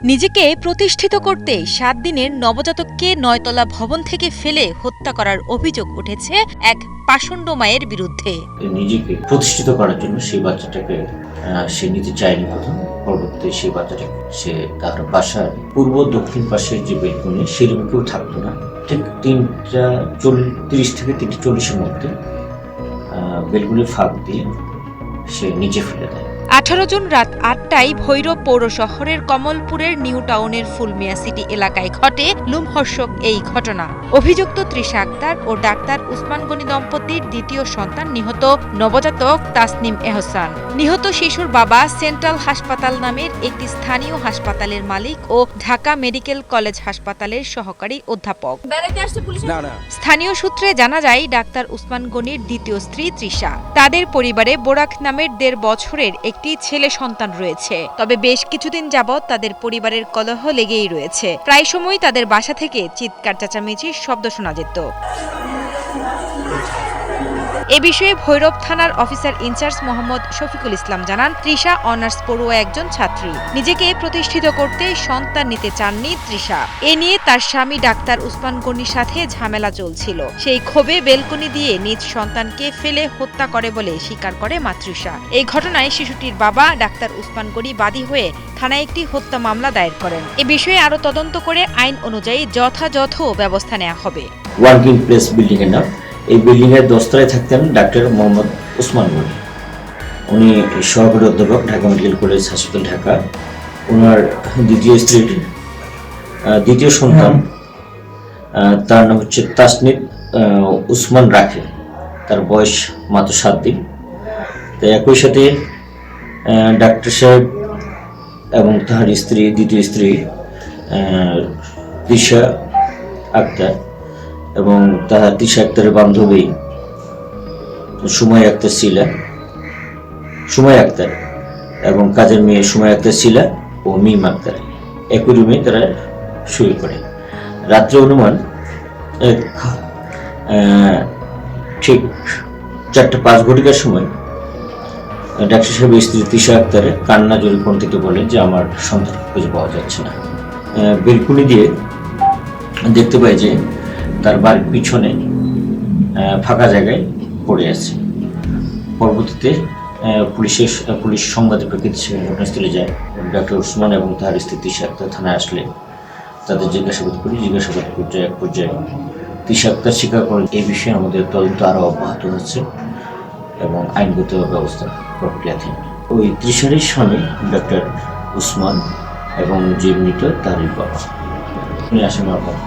নিজেকে প্রতিষ্ঠিত করতে ৭ দিনের নবজাতককে ৯তলা ভবন থেকে ফেলে হত্যা করার অভিযোগ উঠেছে এক পাষণ্ড মায়ের বিরুদ্ধে। নিজেকে প্রতিষ্ঠিত করার জন্য সেই বাচ্চাটাকে সে নিতে চায়নি প্রথম, পরবর্তীতে সেই বাচ্চাটাকে সে তার বাসার পূর্ব দক্ষিণ পাশের যে বেলকনি সেরকম কেউ থাকতো না, ঠিক ৩:৩০ থেকে ৩:৪০-এর মধ্যে বেলকনির ফাঁক দিয়ে সে নিচে ফেলে দেয়। ১৮ জুন রাত ৮টায় ভৈরব পৌর শহরের কমলপুরের নিউ টাউনের ফুলমিয়া সিটি এলাকায় ঘটে লোমহর্ষক এই ঘটনা। অভিযুক্ত তৃষা আক্তার ও ডাক্তার উসমান গনি দম্পতির দ্বিতীয় সন্তান নিহত নবজাতক তাসনিম এহসান। নিহত শিশুর বাবা সেন্ট্রাল হাসপাতাল নামের একটি স্থানীয় হাসপাতালের মালিক ও ঢাকা মেডিকেল কলেজ হাসপাতালের সহকারী অধ্যাপক। স্থানীয় সূত্রে জানা যায়, ডাক্তার উসমান গনির দ্বিতীয় স্ত্রী তৃষা, তাদের পরিবারে বোরাক নামের ১.৫ বছরের একটি ছেলে সন্তান রয়েছে। তবে বেশ কিছুদিন যাবৎ তাদের পরিবারের কলহ লেগেই রয়েছে। প্রায় সময় তাদের বাসা থেকে চিৎকার চেঁচামেচির শব্দ শোনা যেত। এ বিষয়ে ভৈরব থানার অফিসার ইনচার্জ মোহাম্মদ শফিকুল ইসলাম জানান, তৃষা অনার্স পড়ুয়া একজন ছাত্রী। নিজেকে প্রতিষ্ঠিত করতে সন্তান নিতে চাননি তৃষা। এ নিয়ে তার স্বামী ডাক্তার উসমান গনির সাথে ঝামেলা চলছিল। সেই ক্ষোভে বেলকনি দিয়ে নিজ সন্তানকে ফেলে হত্যা করে বলে স্বীকার করে মা তৃষা। এই ঘটনায় শিশুটির বাবা ডাক্তার উসমান গনি বাদী হয়ে থানায় একটি হত্যা মামলা দায়ের করেন। এ বিষয়ে আরো তদন্ত করে আইন অনুযায়ী যথাযথ ব্যবস্থা নেওয়া হবে। ওয়ার্কিং প্লেস বিল্ডিং এর নাম। এই বিল্ডিং এর 10 তলায় থাকতেন ডাক্তার মোহাম্মদ উসমান গনি। উনি সহকারী অধ্যাপক, ঢাকা মেডিকেল কলেজ হাসপাতাল, ঢাকা। ওনার দ্বিতীয় স্ত্রীর দ্বিতীয় সন্তান, তার নাম হচ্ছে তাসনিম উসমান রাখে। তার বয়স মাত্র 7 দিন। তো একই সাথে ডাক্তার সাহেব এবং তার স্ত্রী, দ্বিতীয় স্ত্রী তৃষা আক্তার এবং তাহার তৃষা আক্তারের বান্ধবী সুমাইয়া আক্তার এবং কাজের মেয়ে সুমাইয়া আক্তার শিলা ও মিম আক্তার একই রুমে তারা শুয়ে পড়ে। রাত্রে অনুমান ঠিক 4:05 সময় ডাক্তার সাহেবের স্ত্রী তৃষা আক্তারে কান্না জোরে ফোন থেকে বলেন যে আমার সন্তান খুঁজে পাওয়া যাচ্ছে না। বেলকুনি দিয়ে দেখতে পাই যে তার বাড়ির পিছনে ফাঁকা জায়গায় পড়ে আছে। পরবর্তীতে পুলিশ সংবাদের প্রেক্ষিতে ঘটনাস্থলে যায়। ডাক্তার উসমান এবং তার স্ত্রী তৃষা আক্তার থানায় আসলে তাদের জিজ্ঞাসাবাদ করি। জিজ্ঞাসাবাদ করতে এক পর্যায়ে তৃষা আক্তার স্বীকার করেন। এই বিষয়ে আমাদের তদন্ত আরও অব্যাহত হচ্ছে এবং আইনগত ব্যবস্থা প্রক্রিয়াধীন। ওই তৃষারই স্বামী ডাক্তার উসমান এবং যে মৃত তারই বাবা, উনি আসামি অব্যাহত।